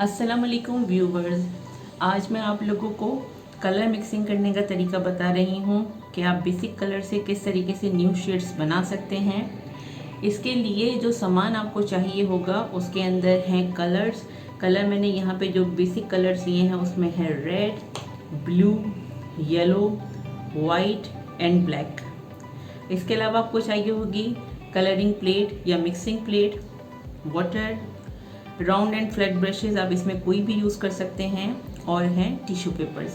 अस्सलाम वालेकुम व्यूवर्स। आज मैं आप लोगों को कलर मिक्सिंग करने का तरीका बता रही हूँ कि आप बेसिक कलर से किस तरीके से न्यू शेड्स बना सकते हैं। इसके लिए जो सामान आपको चाहिए होगा उसके अंदर हैं कलर्स। कलर मैंने यहाँ पे जो बेसिक कलर्स लिए हैं उसमें है red, blue, yellow, white and black. इसके अलावा आपको चाहिए होगी कलरिंग प्लेट या mixing plate, water, round and flat brushes, आप इसमें कोई भी यूज़ कर सकते हैं, और हैं टिश्यू पेपर्स।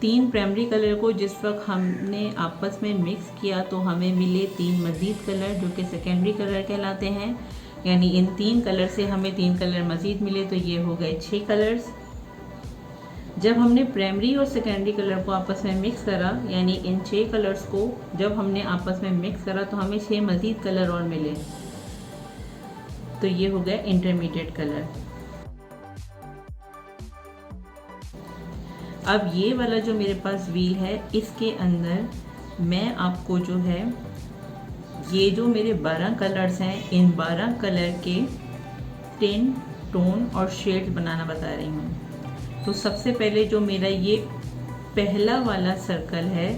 3 प्राइमरी कलर को जिस वक्त हमने आपस में मिक्स किया तो हमें मिले 3 मज़ीद कलर जो कि सेकेंडरी कलर कहलाते हैं। यानी इन 3 कलर से हमें 3 कलर मज़ीद मिले तो ये हो गए 6 कलर्स। जब हमने प्राइमरी और सेकेंडरी कलर को आपस में मिक्स करा, यानी इन 6 कलर्स को जब हमने आपस में मिक्स करा तो हमें 6 मज़ीद कलर और मिले, तो ये हो गया इंटरमीडिएट कलर। अब ये वाला जो मेरे पास व्हील है इसके अंदर मैं आपको जो है ये जो मेरे 12 कलर्स हैं इन 12 कलर के टिन, टोन और शेड्स बनाना बता रही हूँ। तो सबसे पहले जो मेरा ये पहला वाला सर्कल है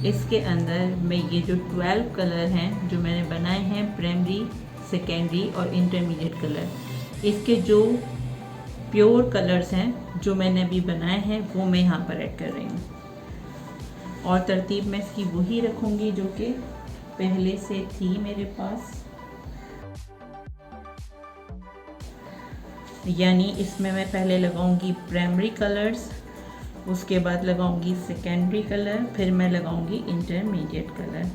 इसके अंदर मैं ये जो 12 कलर हैं जो मैंने बनाए हैं प्राइमरी, सेकेंडरी और इंटरमीडिएट कलर, इसके जो प्योर कलर्स हैं जो मैंने अभी बनाए हैं वो मैं यहाँ पर ऐड कर रही हूँ। और तरतीब मैं इसकी वही रखूँगी जो कि पहले से थी मेरे पास। यानी इसमें मैं पहले लगाऊंगी प्राइमरी कलर्स, उसके बाद लगाऊंगी सेकेंडरी कलर, फिर मैं लगाऊंगी इंटरमीडिएट कलर।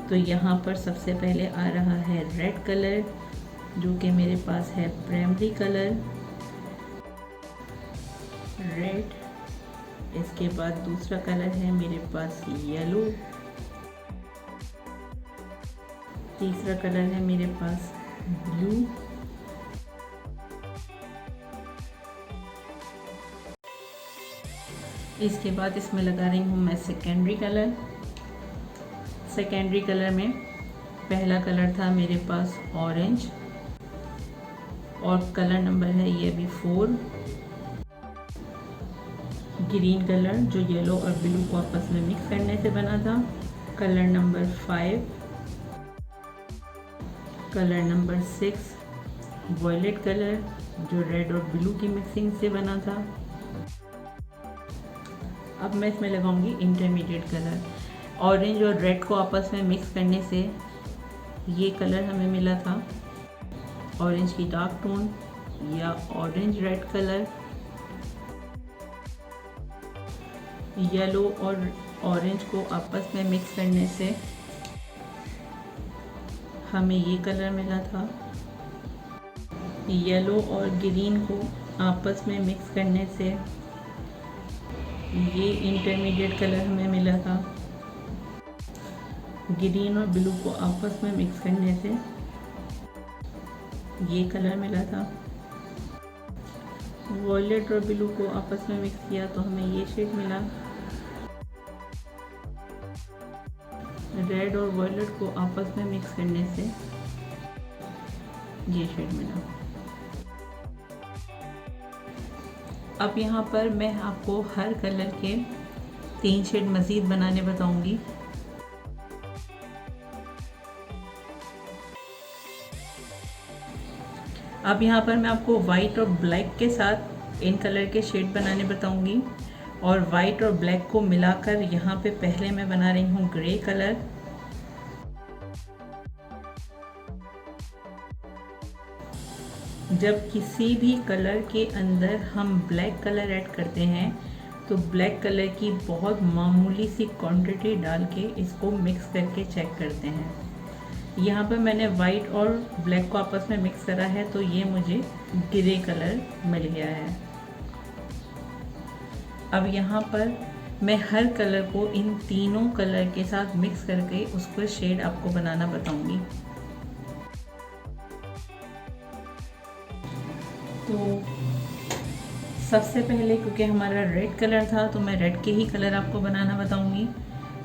तो यहाँ पर सबसे पहले आ रहा है रेड कलर जो कि मेरे पास है प्राइमरी कलर, रेड। इसके बाद दूसरा कलर है मेरे पास येलो, तीसरा कलर है मेरे पास ब्लू, इसके बाद इसमें लगा रही हूँ मैं सेकेंडरी कलर। सेकेंडरी कलर में पहला कलर था मेरे पास ऑरेंज और कलर नंबर है ये भी 4। ग्रीन कलर जो येलो और ब्लू को आपस में मिक्स करने से बना था, colour number 5। Colour number 6 violet colour जो रेड और ब्लू की मिक्सिंग से बना था। अब मैं इसमें लगाऊंगी इंटरमीडिएट कलर। ऑरेंज और रेड को आपस में मिक्स करने से ये कलर हमें मिला था ऑरेंज की डार्क टोन या ऑरेंज रेड कलर। येलो और ऑरेंज को आपस में मिक्स करने से हमें ये कलर मिला था। येलो और ग्रीन को आपस में मिक्स करने से ये इंटरमीडिएट कलर हमें मिला था। ग्रीन और ब्लू को आपस में मिक्स करने से ये कलर मिला था। वॉयलेट और ब्लू को आपस में मिक्स किया तो हमें ये शेड मिला। रेड और वॉयलेट को आपस में मिक्स करने से ये शेड मिला। अब यहाँ पर मैं आपको हर कलर के 3 शेड मज़ीद बनाने बताऊंगी। अब यहाँ पर मैं आपको वाइट और ब्लैक के साथ इन कलर के शेड बनाने बताऊंगी और वाइट और ब्लैक को मिलाकर यहाँ पे पहले मैं बना रही हूँ ग्रे कलर। जब किसी भी कलर के अंदर हम ब्लैक कलर ऐड करते हैं तो ब्लैक कलर की बहुत मामूली सी क्वांटिटी डाल के इसको मिक्स करके चेक करते हैं। यहाँ पर मैंने वाइट और ब्लैक को आपस में मिक्स करा है तो ये मुझे ग्रे कलर मिल गया है। अब यहाँ पर मैं हर कलर को इन तीनों कलर के साथ मिक्स करके उसको शेड आपको बनाना बताऊंगी। तो सबसे पहले क्योंकि हमारा रेड कलर था तो मैं रेड के ही कलर आपको बनाना बताऊंगी।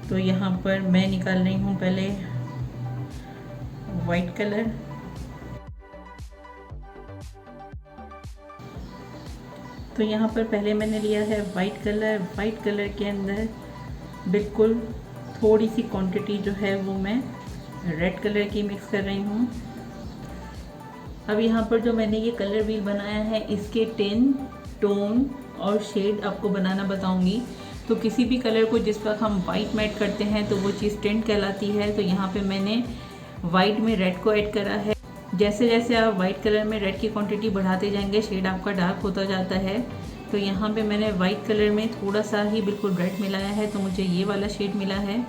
तो यहाँ पर मैं निकाल रही हूँ पहले वाइट कलर, तो यहाँ पर पहले मैंने लिया है वाइट कलर के अंदर बिल्कुल थोड़ी सी क्वांटिटी जो है वो मैं रेड कलर की मिक्स कर रही हूँ। अब यहाँ पर जो मैंने ये कलर व्हील बनाया है इसके टिन, टोन और शेड आपको बनाना बताऊँगी। तो किसी भी कलर को जिस वक्त हम वाइट में ऐड करते हैं तो वो चीज़ टिंट कहलाती है। तो यहाँ पे मैंने वाइट में रेड को ऐड करा है। जैसे जैसे आप वाइट कलर में रेड की क्वांटिटी बढ़ाते जाएंगे शेड आपका डार्क होता जाता है। तो यहाँ पे मैंने वाइट कलर में थोड़ा सा ही बिल्कुल रेड मिलाया है, तो मुझे ये वाला शेड मिला है।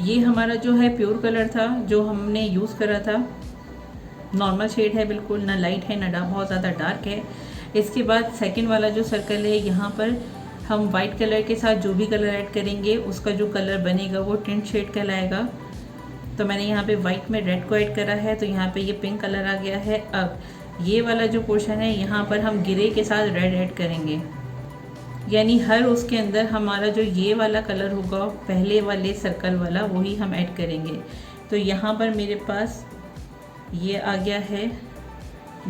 ये हमारा जो है प्योर कलर था जो हमने यूज़ करा था। नॉर्मल शेड है, बिल्कुल ना लाइट है ना बहुत ज़्यादा डार्क है। इसके बाद सेकंड वाला जो सर्कल है यहाँ पर हम वाइट कलर के साथ जो भी कलर ऐड करेंगे उसका जो कलर बनेगा वो टिंट शेड कहलाएगा। तो मैंने यहाँ पे वाइट में रेड को ऐड करा है, तो यहाँ पे ये पिंक कलर आ गया है। अब ये वाला जो पोर्शन है यहाँ पर हम ग्रे के साथ रेड ऐड करेंगे, यानी हर उसके अंदर हमारा जो ये वाला कलर होगा पहले वाले सर्कल वाला वही हम ऐड करेंगे। तो यहाँ पर मेरे पास ये आ गया है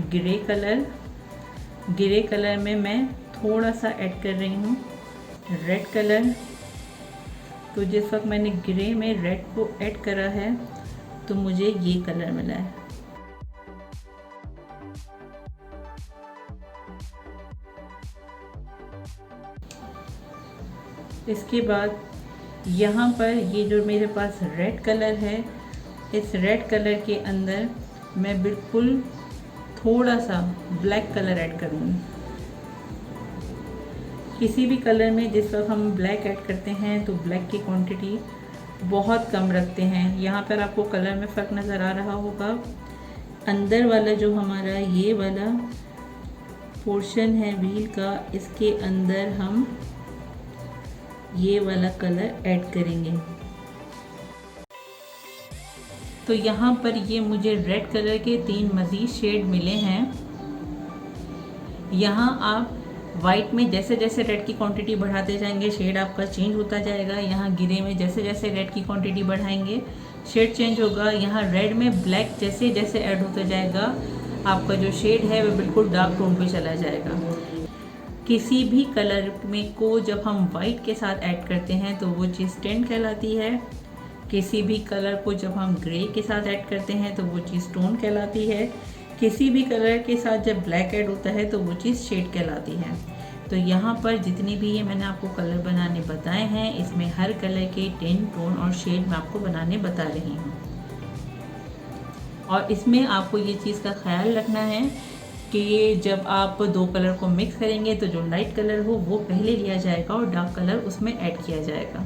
ग्रे कलर में मैं थोड़ा सा ऐड कर रही हूँ रेड कलर। तो जिस वक्त मैंने ग्रे में रेड को ऐड करा है तो मुझे ये कलर मिला है। इसके बाद यहाँ पर ये जो मेरे पास रेड कलर है, इस रेड कलर के अंदर मैं बिल्कुल थोड़ा सा ब्लैक कलर ऐड करूँगी। किसी भी कलर में जिस वक्त हम ब्लैक ऐड करते हैं तो ब्लैक की क्वांटिटी बहुत कम रखते हैं। यहाँ पर आपको कलर में फ़र्क नज़र आ रहा होगा। अंदर वाला जो हमारा ये वाला पोर्शन है व्हील का, इसके अंदर हम ये वाला कलर ऐड करेंगे। तो यहाँ पर ये मुझे रेड कलर के 3 मज़ीद शेड मिले हैं। यहाँ आप वाइट में जैसे जैसे रेड की क्वांटिटी बढ़ाते जाएंगे शेड आपका चेंज होता जाएगा। यहाँ ग्रे में जैसे जैसे रेड की क्वांटिटी बढ़ाएंगे शेड चेंज होगा। यहाँ रेड में ब्लैक जैसे जैसे ऐड होता जाएगा आपका जो शेड है वो बिल्कुल डार्क टोन पे चला जाएगा। किसी भी कलर में को जब हम वाइट के साथ ऐड करते हैं तो वो चीज़ टिंट कहलाती है। किसी भी कलर को जब हम ग्रे के साथ ऐड करते हैं तो वो चीज़ टोन कहलाती है। किसी भी कलर के साथ जब ब्लैक ऐड होता है तो वो चीज़ शेड कहलाती है। तो यहाँ पर जितनी भी ये मैंने आपको कलर बनाने बताए हैं इसमें हर कलर के टिंट, टोन और शेड मैं आपको बनाने बता रही हूँ। और इसमें आपको ये चीज़ का ख्याल रखना है कि जब आप 2 कलर को मिक्स करेंगे तो जो लाइट कलर हो वो पहले लिया जाएगा और डार्क कलर उसमें ऐड किया जाएगा।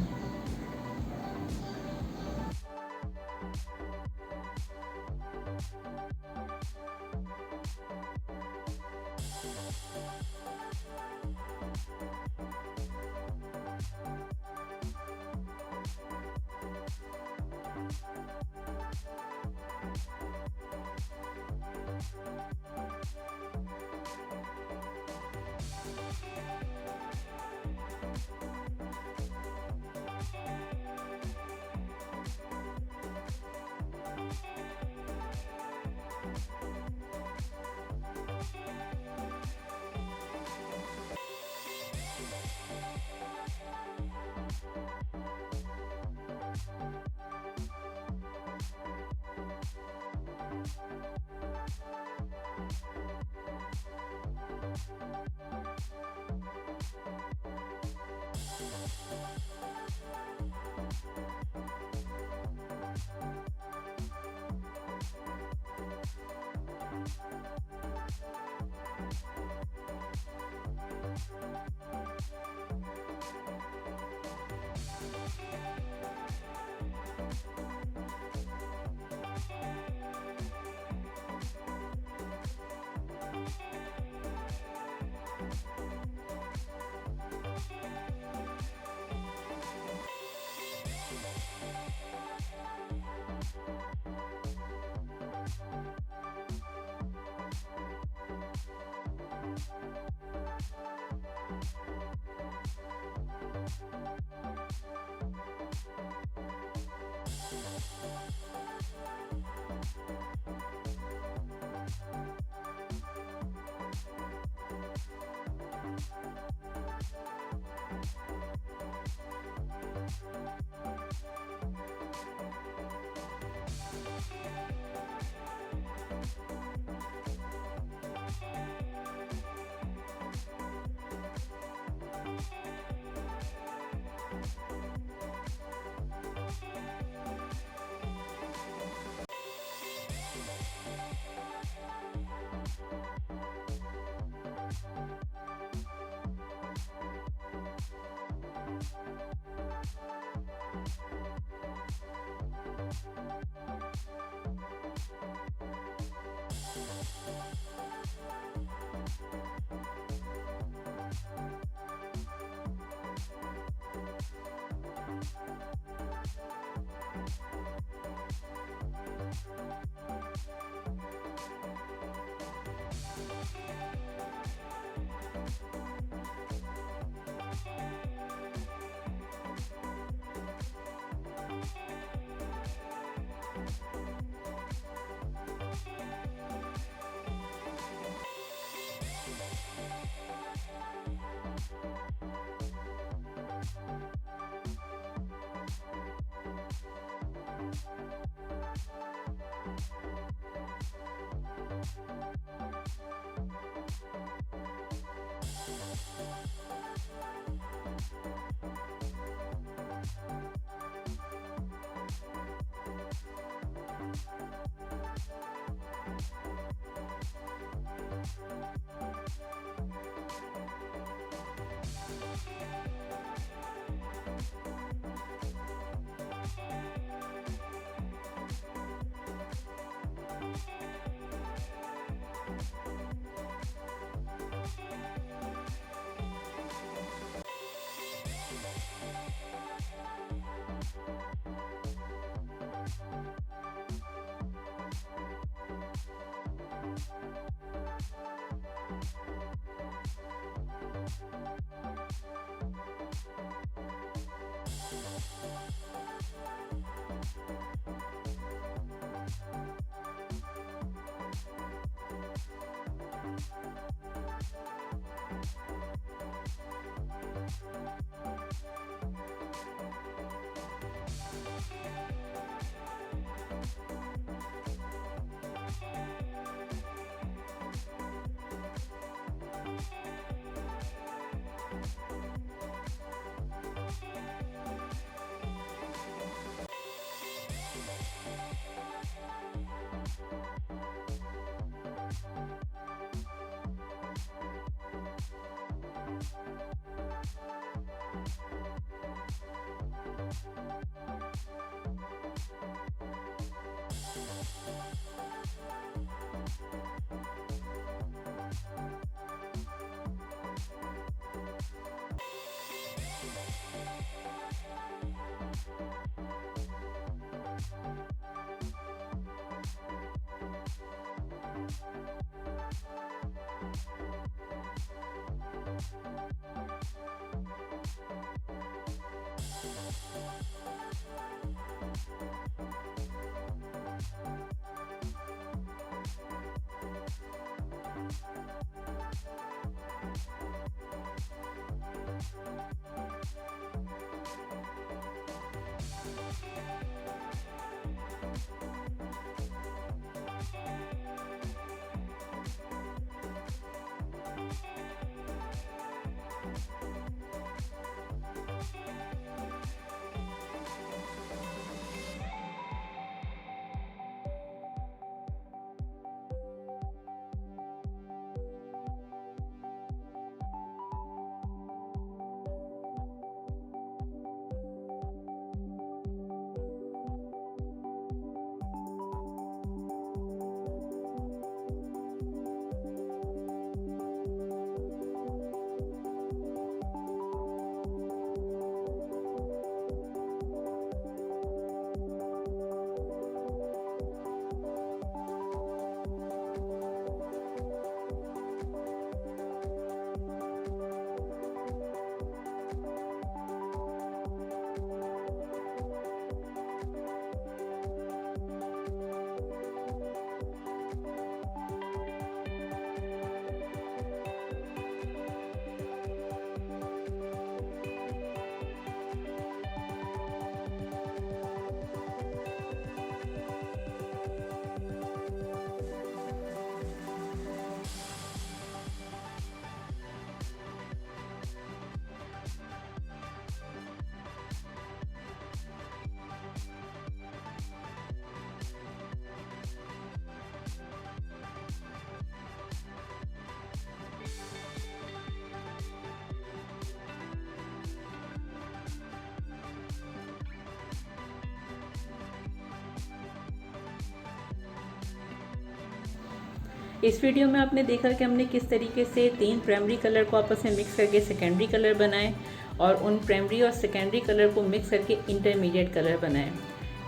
इस वीडियो में आपने देखा कि हमने किस तरीके से 3 प्राइमरी कलर को आपस में मिक्स करके सेकेंडरी कलर बनाए और उन प्राइमरी और सेकेंडरी कलर को मिक्स करके इंटरमीडिएट कलर बनाए।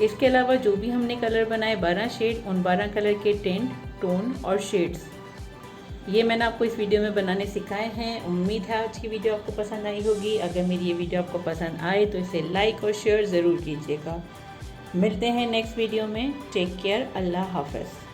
इसके अलावा जो भी हमने कलर बनाए 12 शेड, उन 12 कलर के टिंट, टोन और शेड्स ये मैंने आपको इस वीडियो में बनाने सिखाए हैं। उम्मीद है आज की वीडियो आपको पसंद आई होगी। अगर मेरी ये वीडियो आपको पसंद आए तो इसे लाइक और शेयर ज़रूर कीजिएगा। मिलते हैं नेक्स्ट वीडियो में। Take care. अल्लाह हाफ़िज़।